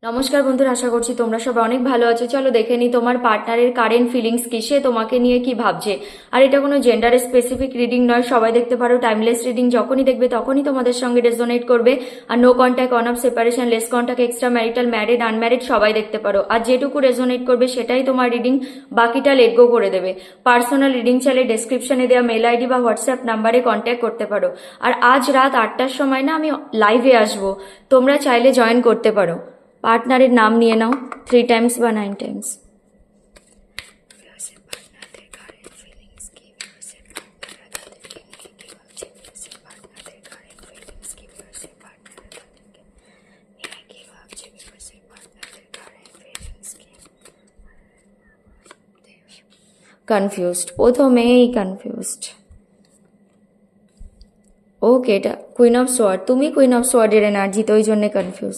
নমস্কার বন্ধুরা, আশা করছি তোমরা সবাই অনেক ভালো আছো। চলো দেখে নিই তোমার পার্টনারের কারেন্ট ফিলিংস কি, সে তোমাকে নিয়ে কি ভাবছে। আর এটা কোনো জেন্ডার স্পেসিফিক রিডিং নয়, সবাই দেখতে পারো। টাইমলেস রিডিং, যখনই দেখবে তখনই তোমাদের সঙ্গে রেজোনেট করবে। আর no contact, on off, separation, less contact, extra marital, married, unmarried সবাই দেখতে পারো। আর যেটুকু রেজোনেট করবে সেটাই তোমার রিডিং, বাকিটা লেট গো করে দেবে। পার্সোনাল রিডিং চাইলে ডেসক্রিপশনে দেওয়া মেল আইডি বা হোয়াটসঅ্যাপ নাম্বারে কন্ট্যাক্ট করতে পারো। আর আজ রাত 8টার সময় না আমি লাইভে আসবো, তোমরা চাইলে জয়েন করতে পারো। পার্টনারের নাম নিয়ে নাও 3 টাইমস বা 9 টাইমস। কনফিউজড, প্রথমেই কনফিউজড। ওকে, এটা কুইন অফ সোয়ার্ড, তুমি কুইন অফ সোয়ার্ডের এনার্জি, তো ওই জন্যে কনফিউজ।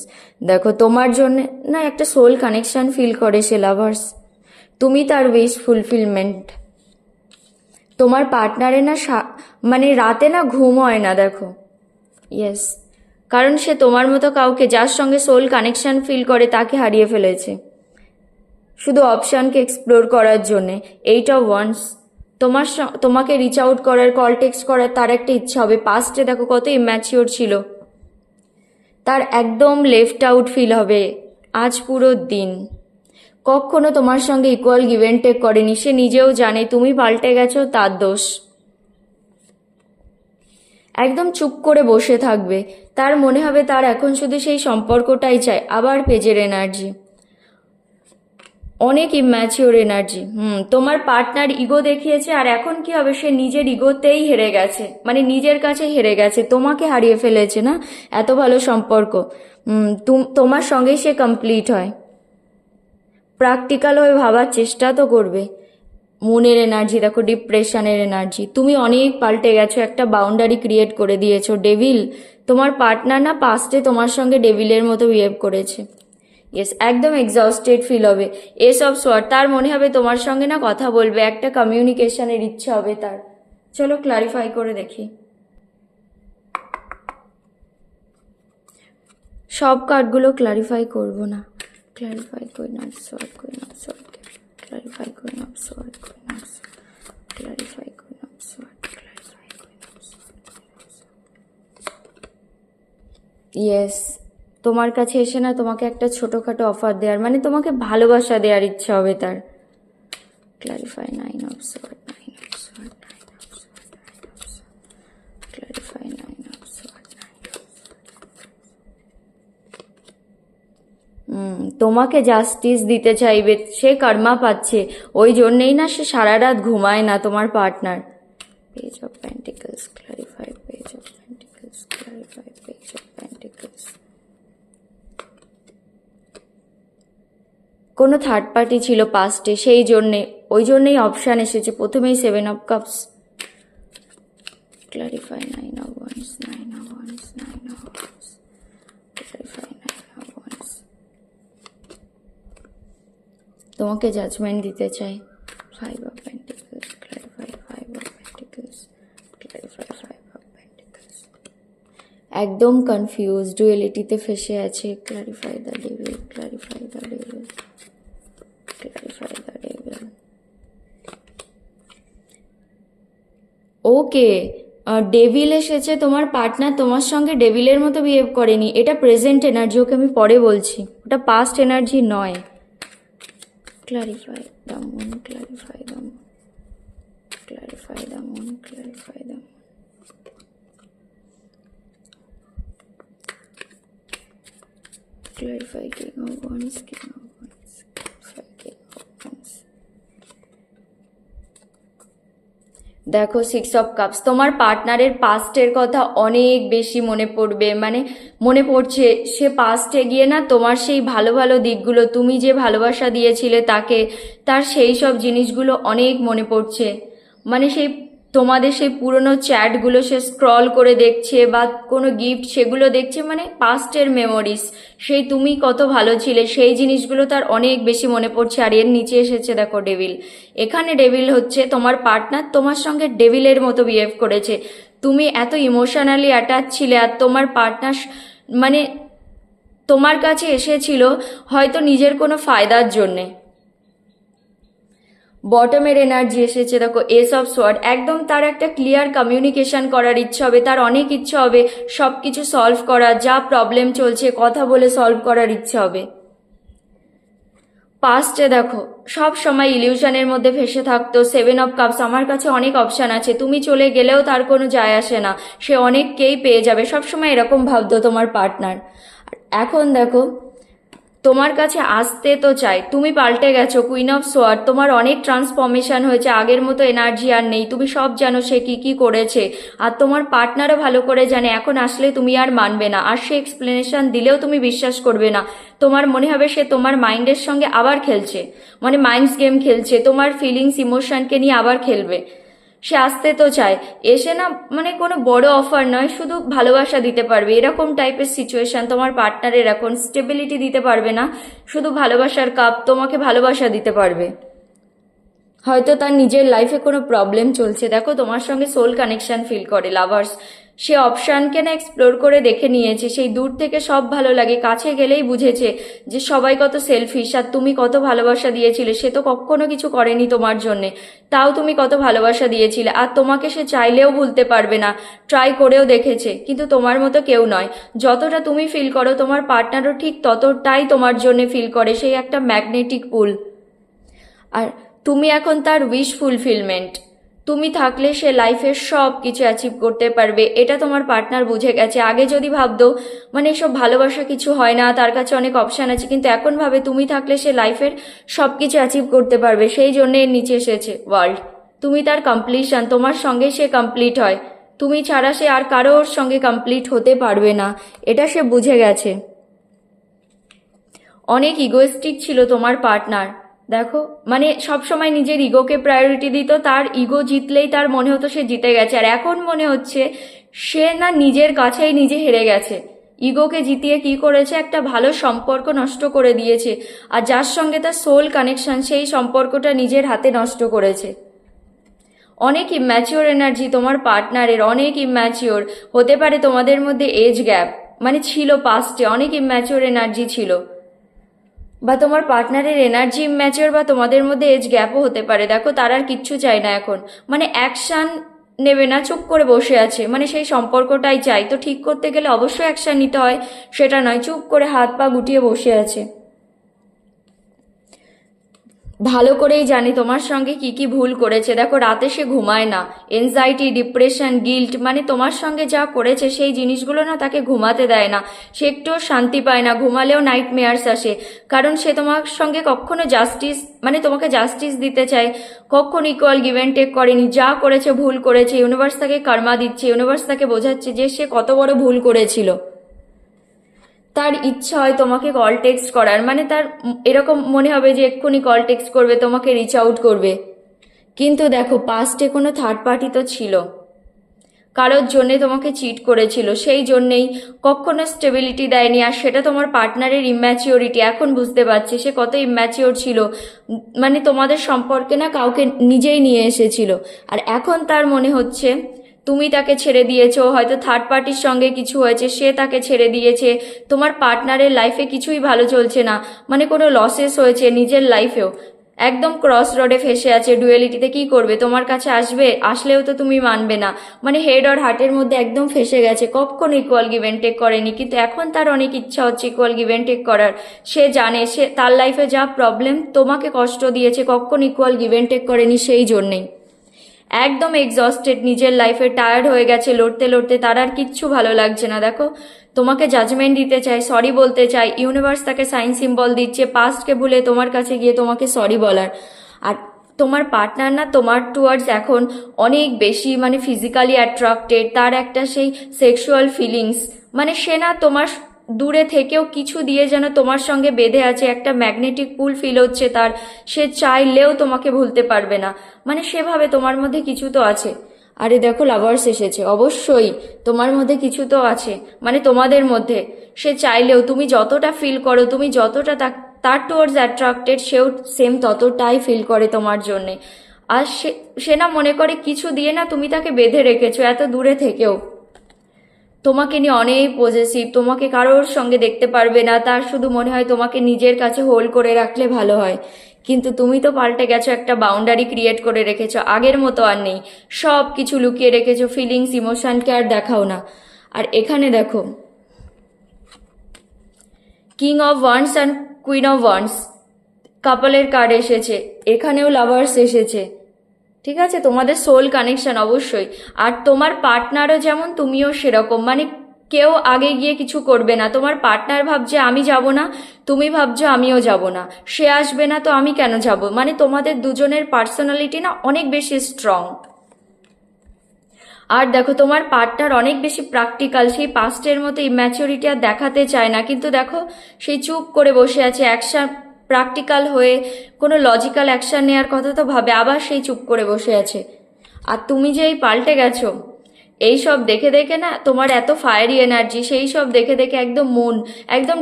দেখো তোমার জন্য না একটা সোল কানেকশন ফিল করে সে, লাভার্স। তুমি তার উইশ ফুলফিলমেন্ট। তোমার পার্টনারে না মানে রাতে না ঘুম হয় না, দেখো। ইয়েস, কারণ সে তোমার মতো কাউকে, যার সঙ্গে সোল কানেকশন ফিল করে, তাকে হারিয়ে ফেলেছে শুধু অপশানকে এক্সপ্লোর করার জন্যে। 8 অফ ওয়ান্স, তোমাকে রিচ আউট করার, কল টেক্সট করার তার একটা ইচ্ছা হবে। পাস্টে দেখো কত ইম্যাচিওর ছিল, তার একদম লেফট আউট ফিল হবে আজ পুরো দিন। কখনো তোমার সঙ্গে ইকুয়াল গিভ অ্যান্ড টেক করেনি, সে নিজেও জানে। তুমি পাল্টে গেছো, তার দোষ। একদম চুপ করে বসে থাকবে, তার মনে হবে তার এখন শুধু সেই সম্পর্কটাই চাই। আবার পেজের এনার্জি, অনেক ইম্যাচিওর এনার্জি। তোমার পার্টনার ইগো দেখিয়েছে, আর এখন কি হবে, সে নিজের ইগোতেই হেরে গেছে, মানে নিজের কাছে হেরে গেছে, তোমাকে হারিয়ে ফেলেছে না। এত ভালো সম্পর্ক, তোমার সঙ্গেই সে কমপ্লিট হয়। প্র্যাকটিক্যাল হয়ে ভাবার চেষ্টা তো করবে। মনের এনার্জি দেখো, ডিপ্রেশনের এনার্জি, তুমি অনেক পাল্টে গেছো, একটা বাউন্ডারি ক্রিয়েট করে দিয়েছো। ডেভিল, তোমার পার্টনার না পাস্টে তোমার সঙ্গে ডেভিলের মতো বিহেভ করেছে। ইয়েস, একদম এক্সস্টেড ফিল হবে। এস অফ সোয়ার্ড, তার মনে হবে তোমার সঙ্গে না কথা বলবে, একটা কমিউনিকেশনের ইচ্ছা হবে তার। চলো ক্লারিফাই করে দেখি। সব কার্ডগুলো ক্লারিফাই করব না। Clarify queen of sword, queen of sword, clarify queen of sword, queen of sword, clarify queen of sword, clarify queen of sword. Yes, তোমার কাছে এসে না তোমাকে একটা ছোটোখাটো অফার দেওয়ার, মানে তোমাকে ভালোবাসা দেওয়ার ইচ্ছা হবে তার। Clarify 9 of sword, 9 of sword, 9 of sword, 9 of sword, clarify 9 of sword, 9 of sword. তোমাকে জাস্টিস দিতে চাইবে, সে কর্মা পাচ্ছে, ওই জন্যেই না সে সারা রাত ঘুমায় না তোমার partner. Page of pentacles, clarify page of pentacles, clarify page of pentacles. কোনো থার্ড পার্টি ছিল পাস্টে, সেই জন্যে, ওই জন্যেই অপশান এসেছে প্রথমেই 7 of cups. Clarify 9 of wands, 9 of wands, 9 of wands, clarify 9 of wands. তোমাকে জাজমেন্ট দিতে চাই। 5 of pentacles, clarify 5 of pentacles, clarify 5 of pentacles. একদম কনফিউজ, ডুয়েলিটিতে ফেসে আছে। Clarify the devil, clarify the devil, clarify the devil. Okay, devil এসেছে, তোমার partner তোমার সঙ্গে ডেভিলের মতো বিহেভ করেনি, এটা প্রেজেন্ট এনার্জি, ওকে আমি পরে বলছি, ওটা পাস্ট এনার্জি নয়। Clarify the moon, clarify the moon, clarify the moon, clarify the moon. Clarify king of once, king of once, clarify king of once. দেখো 6 অফ কাপস, তোমার পার্টনারের পাস্টের কথা অনেক বেশি মনে পড়বে, মানে মনে পড়ছে। সে পাস্টে গিয়ে না তোমার সেই ভালো ভালো দিকগুলো, তুমি যে ভালোবাসা দিয়েছিলে তাকে, তার সেই সব জিনিসগুলো অনেক মনে পড়ছে। মানে সেই তোমাদের সেই পুরনো চ্যাটগুলো সে স্ক্রল করে দেখছে, বা কোনো গিফট সেগুলো দেখছে, মানে পাস্টের মেমোরিজ, সেই তুমি কত ভালো ছিলে সেই জিনিসগুলো তার অনেক বেশি মনে পড়ছে। আর এর নিচে এসেছে দেখো ডেভিল। এখানে ডেভিল হচ্ছে তোমার পার্টনার তোমার সঙ্গে ডেভিলের মতো বিহেভ করেছে। তুমি এত ইমোশনালি অ্যাটাচ ছিলে, আর তোমার পার্টনার মানে তোমার কাছে এসেছিল হয়তো নিজের কোনো ফায়দার জন্যে। বটমের এনার্জি এসেছে, দেখো এস অফ সোয়ার্ড, একদম তার একটা ক্লিয়ার কমিউনিকেশন করার ইচ্ছা হবে, তার অনেক ইচ্ছা হবে সব কিছু সলভ করার, যা প্রবলেম চলছে কথা বলে সলভ করার ইচ্ছা হবে। পাস্টে দেখো সব সময় ইলিউশনের মধ্যে ভেসে থাকতো, 7 অফ কাপস, আমার কাছে অনেক অপশান আছে, তুমি চলে গেলেও তার কোনো যায় আসে না, সে অনেককেই পেয়ে যাবে, সব সময় এরকম ভাবতো তোমার পার্টনার। এখন দেখো তোমার কাছে আসতে তো চাই, তুমি পাল্টে গেছো, কুইন অফ সোয়ার্ড, তোমার অনেক ট্রান্সফরমেশন হয়েছে, আগের মতো এনার্জি আর নেই, তুমি সব জানো সে কি কি করেছে, আর তোমার পার্টনারও ভালো করে জানে, এখন আসলে তুমি আর মানবে না, আর সে এক্সপ্লেনেশন দিলেও তুমি বিশ্বাস করবে না, তোমার মনে হবে সে তোমার মাইন্ডের সঙ্গে আবার খেলছে, মানে মাইন্ডস গেম খেলছে, তোমার ফিলিংস ইমোশনকে নিয়ে আবার খেলবে। সে আসতে তো চায়, এসে না মানে কোনো বড় অফার নয়, শুধু ভালোবাসা দিতে পারবে, এরকম টাইপের সিচুয়েশন তোমার পার্টনারের, এখন স্টেবিলিটি দিতে পারবে না, শুধু ভালোবাসার কাপ, তোমাকে ভালোবাসা দিতে পারবে। হয়তো তার নিজের লাইফে কোনো প্রবলেম চলছে, দেখো তোমার সঙ্গে সোল কানেকশন ফিল করে লাভার্স, সে অপশানকে না এক্সপ্লোর করে দেখে নিয়েছে, সেই দূর থেকে সব ভালো লাগে, কাছে গেলেই বুঝেছে যে সবাই কত সেলফিশ, আর তুমি কত ভালোবাসা দিয়েছিলে, সে তো কখনো কিছু করেনি তোমার জন্যে, তাও তুমি কত ভালোবাসা দিয়েছিলে, আর তোমাকে সে চাইলেও ভুলতে পারবে না, ট্রাই করেও দেখেছে, কিন্তু তোমার মতো কেউ নয়, যতটা তুমি ফিল করো তোমার পার্টনারও ঠিক ততটাই তোমার জন্য ফিল করে, সেই একটা ম্যাগনেটিক পুল। আর তুমি এখন তার উইশ ফুলফিলমেন্ট, তুমি থাকলে সে লাইফের সব কিছু অ্যাচিভ করতে পারবে, এটা তোমার পার্টনার বুঝে গেছে। আগে যদি ভাবতো মানে এসব ভালোবাসা কিছু হয় না, তার কাছে অনেক অপশান আছে, কিন্তু এখন ভাবে তুমি থাকলে সে লাইফের সব কিছু অ্যাচিভ করতে পারবে, সেই জন্য এর নিচে এসেছে ওয়ার্ল্ড, তুমি তার কমপ্লিশন, তোমার সঙ্গে সে কমপ্লিট হয়, তুমি ছাড়া সে আর কারোর সঙ্গে কমপ্লিট হতে পারবে না, এটা সে বুঝে গেছে। অনেক ইগোয়েস্টিক ছিল তোমার পার্টনার, দেখো মানে সব সময় নিজের ইগোকে প্রায়োরিটি দিত, তার ইগো জিতলেই তার মনে হতো সে জিতে গেছে, আর এখন মনে হচ্ছে সে না নিজের কাছেই নিজে হেরে গেছে, ইগোকে জিতিয়ে কি করেছে, একটা ভালো সম্পর্ক নষ্ট করে দিয়েছে, আর যার সঙ্গে তার সোল কানেকশন সেই সম্পর্কটা নিজের হাতে নষ্ট করেছে। অনেক ইম্যাচিওর এনার্জি তোমার পার্টনারের, অনেক ইম্যাচিওর, হতে পারে তোমাদের মধ্যে এজ গ্যাপ মানে ছিল, পাস্টে অনেক ইম্যাচিওর এনার্জি ছিল, বা তোমার পার্টনারের এনার্জি ইম্যাচিওর, বা তোমাদের মধ্যে এজ গ্যাপও হতে পারে। দেখো তার আর কিচ্ছু চাই না এখন, মানে অ্যাকশান নেবে না, চুপ করে বসে আছে, মানে সেই সম্পর্কটাই চাই, তো ঠিক করতে গেলে অবশ্যই অ্যাকশান নিতে হয়, সেটা নয় চুপ করে হাত পা গুটিয়ে বসে আছে। ভালো করেই জানি তোমার সঙ্গে কি কি ভুল করেছে, দেখো রাতে সে ঘুমায় না, এনজাইটি, ডিপ্রেশন, গিল্ট, মানে তোমার সঙ্গে যা করেছে সেই জিনিসগুলো না তাকে ঘুমাতে দেয় না, সে একটুও শান্তি পায় না, ঘুমালেও নাইট মেয়ার্স আসে, কারণ সে তোমার সঙ্গে কখনো জাস্টিস মানে তোমাকে জাস্টিস দিতে চায়, কখনো ইকুয়াল গিভ অ্যান্ড টেক করেনি, যা করেছে ভুল করেছে, ইউনিভার্স তাকে কর্মা দিচ্ছে, ইউনিভার্স তাকে বোঝাচ্ছে যে সে কত বড় ভুল করেছিল। তার ইচ্ছা হয় তোমাকে কল টেক্সট করার, মানে তার এরকম মনে হবে যে এক্ষুনি কল টেক্সট করবে, তোমাকে রিচ আউট করবে, কিন্তু দেখো পাস্টে কোনো থার্ড পার্টি তো ছিল, কারোর জন্যে তোমাকে চিট করেছিল, সেই জন্যেই কখনো স্টেবিলিটি দেয়নি, আর সেটা তোমার পার্টনারের ইম্যাচিওরিটি, এখন বুঝতে পারছি সে কত ইম্যাচিওর ছিল, মানে তোমাদের সম্পর্কে না কাউকে নিজেই নিয়ে এসেছিল, আর এখন তার মনে হচ্ছে তুমি তাকে ছেড়ে দিয়েছো, হয়তো থার্ড পার্টির সঙ্গে কিছু হয়েছে, সে তাকে ছেড়ে দিয়েছে, তোমার পার্টনারের লাইফে কিছুই ভালো চলছে না, মানে কোনো লসেস হয়েছে নিজের লাইফেও, একদম ক্রস রোডে ফেসে আছে, ডুয়েলিটিতে কি করবে, তোমার কাছে আসবে, আসলেও তো তুমি মানবে না, মানে হেড আর হার্টের মধ্যে একদম ফেসে গেছে, কখনো ইকুয়াল গিভ অ্যান্ড টেক করেনি, কিন্তু এখন তার অনেক ইচ্ছা হচ্ছে ইকুয়াল গিভ অ্যান্ড টেক করার, সে জানে সে তার লাইফে যা প্রবলেম তোমাকে কষ্ট দিয়েছে, কখনো ইকুয়াল গিভ অ্যান্ড টেক করেনি, সেই জন্যেই একদম এক্সস্টেড, নিজের লাইফে টায়ার্ড হয়ে গেছে, লড়তে লড়তে তার আর কিচ্ছু ভালো লাগছে না, দেখো তোমাকে জাজমেন্ট দিতে চায়, সরি বলতে চায়, ইউনিভার্স তাকে সাইন সিম্বল দিচ্ছে পাস্টকে ভুলে তোমার কাছে গিয়ে তোমাকে সরি বলার। আর তোমার পার্টনার না তোমার টুয়ার্ডস এখন অনেক বেশি মানে ফিজিক্যালি অ্যাট্রাক্টেড, তার একটা সেই সেক্সুয়াল ফিলিংস, মানে সে না তোমার দূরে থেকেও কিছু দিয়ে যেন তোমার সঙ্গে বেঁধে আছে, একটা ম্যাগনেটিক পুল ফিল হচ্ছে তার, সে চাইলেও তোমাকে ভুলতে পারবে না, মানে সেভাবে তোমার মধ্যে কিছু তো আছে। আরে দেখো লাভার্স এসেছে, অবশ্যই তোমার মধ্যে কিছু তো আছে, মানে তোমাদের মধ্যে সে চাইলেও, তুমি যতটা ফিল করো, তুমি যতটা তার টুয়ার্ডস অ্যাট্রাক্টেড, সেও সেম ততটাই ফিল করে তোমার জন্যে, আর সে সে না মনে করে কিছু দিয়ে না তুমি তাকে বেঁধে রেখেছো এত দূরে থেকেও, তোমাকে নিয়ে অনেক পজেসিভ, তোমাকে কারোর সঙ্গে দেখতে পারবে না, তার শুধু মনে হয় তোমাকে নিজের কাছে হোল্ড করে রাখলে ভালো হয়। কিন্তু তুমি তো পাল্টে গেছো, একটা বাউন্ডারি ক্রিয়েট করে রেখেছো, আগের মতো আর নেই, সব কিছু লুকিয়ে রেখেছো, ফিলিংস ইমোশনকে আর দেখাও না। আর এখানে দেখো king of wands and queen of wands কাপলের কার্ড এসেছে, এখানেও লাভার্স এসেছে। ঠিক আছে, তোমাদের সোল কানেকশন অবশ্যই। আর তোমার পার্টনারও যেমন, তুমিও সেরকম, মানে কেউ আগে গিয়ে কিছু করবে না। তোমার পার্টনার ভাবছে আমি যাব না, তুমি ভাবছো আমিও যাব না, সে আসবে না তো আমি কেন যাব, মানে তোমাদের দুজনের পার্সোনালিটি না অনেক বেশি স্ট্রং। আর দেখো তোমার পার্টনার অনেক বেশি প্র্যাকটিক্যাল, সেই পাস্টের মতো ইম্যাচুরিটি আর দেখাতে চায় না, কিন্তু দেখো সেই চুপ করে বসে আছে, অ্যাকশন প্র্যাকটিক্যাল হয়ে কোনো লজিক্যাল অ্যাকশন নেওয়ার কথা তো ভাবে, আবার সেই চুপ করে বসে আছে। আর তুমি যে এই পাল্টে গেছো, এই সব দেখে দেখে না তোমার এত ফায়ারি এনার্জি, সেই সব দেখে দেখে একদম একদম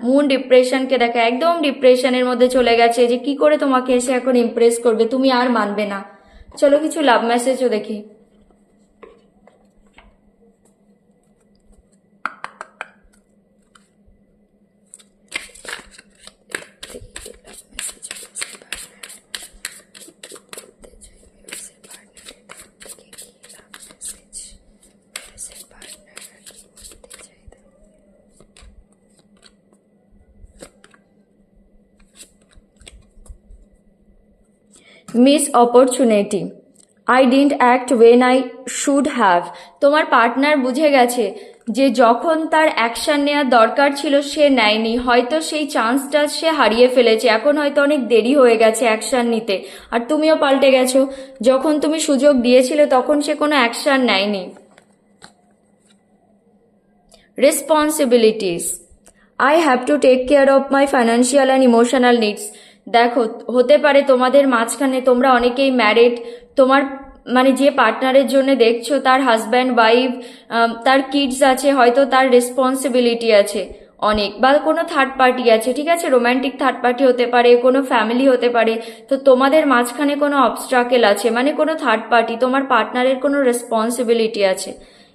মুন ডিপ্রেশনকে দেখে একদম ডিপ্রেশনের মধ্যে চলে গেছে, যে কি করে তোমাকে এসে এখন ইমপ্রেস করবে, তুমি আর মানবে না। চলো কিছু লাভ মেসেজও দেখি। Miss opportunity, I didn't act when I should have. তোমার পার্টনার বুঝে গেছে যে যখন তার অ্যাকশন নেওয়ার দরকার ছিল সে নেয়নি, হয়তো সেই চান্সটা সে হারিয়ে ফেলেছে, এখন হয়তো অনেক দেরি হয়ে গেছে অ্যাকশন নিতে। আর তুমিও পাল্টে গেছো, যখন তুমি সুযোগ দিয়েছিলে তখন সে কোনো অ্যাকশন নেয়নি। Responsibilities, I have to take care of my financial and emotional needs. দেখো হতে পারে তোমাদের মাঝখানে তোমরা অনেকেই ম্যারিড, তোমার মানে যে পার্টনারের জন্য দেখছো তার হাজব্যান্ড ওয়াইফ, তার কিডস আছে, হয়তো তার রেসপন্সিবিলিটি আছে অনেক, বা কোনো থার্ড পার্টি আছে, ঠিক আছে, রোম্যান্টিক থার্ড পার্টি হতে পারে, কোনো ফ্যামিলি হতে পারে। তো তোমাদের মাঝখানে কোনো অবস্ট্রাকেল আছে, মানে কোনো থার্ড পার্টি, তোমার পার্টনারের কোনো রেসপন্সিবিলিটি আছে,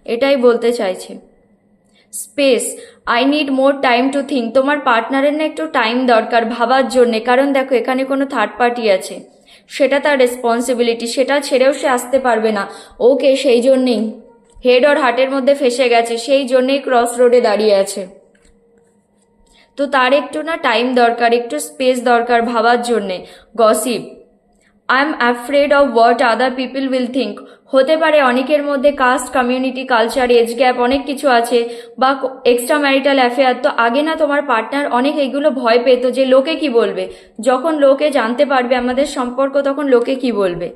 এটাই বলতে চাইছে। Space, I need more time to think, তোমার পার্টনারের না একটু টাইম দরকার ভাবার জন্যে, কারণ দেখো এখানে কোনো থার্ড পার্টি আছে, সেটা তার রেসপন্সিবিলিটি, সেটা ছেড়েও সে আসতে পারবে না। ওকে সেই জন্যেই হেড আর হার্টের মধ্যে ফেসে গেছে, সেই জন্যেই ক্রস রোডে দাঁড়িয়ে আছে। তো তার একটু না টাইম দরকার, একটু স্পেস দরকার ভাবার জন্যে। Gossip, I am afraid of what other people will think, হতে পারে অনেকের মধ্যে caste, community, culture, age gap অনেক কিছু আছে, বা এক্সট্রা ম্যারিটাল অ্যাফেয়ার। তো আগে না তোমার পার্টনার অনেক এইগুলো ভয় পেত যে লোকে কি বলবে, যখন লোকে জানতে পারবে আমাদের সম্পর্ক তখন লোকে কি বলবে,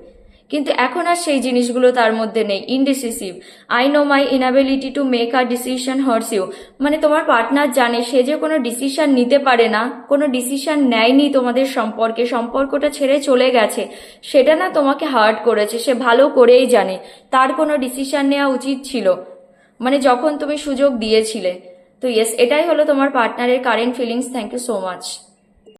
কিন্তু এখন আর সেই জিনিসগুলো তার মধ্যে নেই। Indecisive, I know my inability to make a decision hurts you, মানে তোমার পার্টনার জানে সে যে কোনো ডিসিশন নিতে পারে না, কোনো ডিসিশন নেয়নি তোমাদের সম্পর্কে, সম্পর্কটা ছেড়ে চলে গেছে, সেটা না তোমাকে হার্ট করেছে, সে ভালো করেই জানে তার কোনো ডিসিশন নেওয়া উচিত ছিল, মানে যখন তুমি সুযোগ দিয়েছিলে। তো ইয়েস, এটাই হলো তোমার পার্টনারের current feelings. Thank you so much.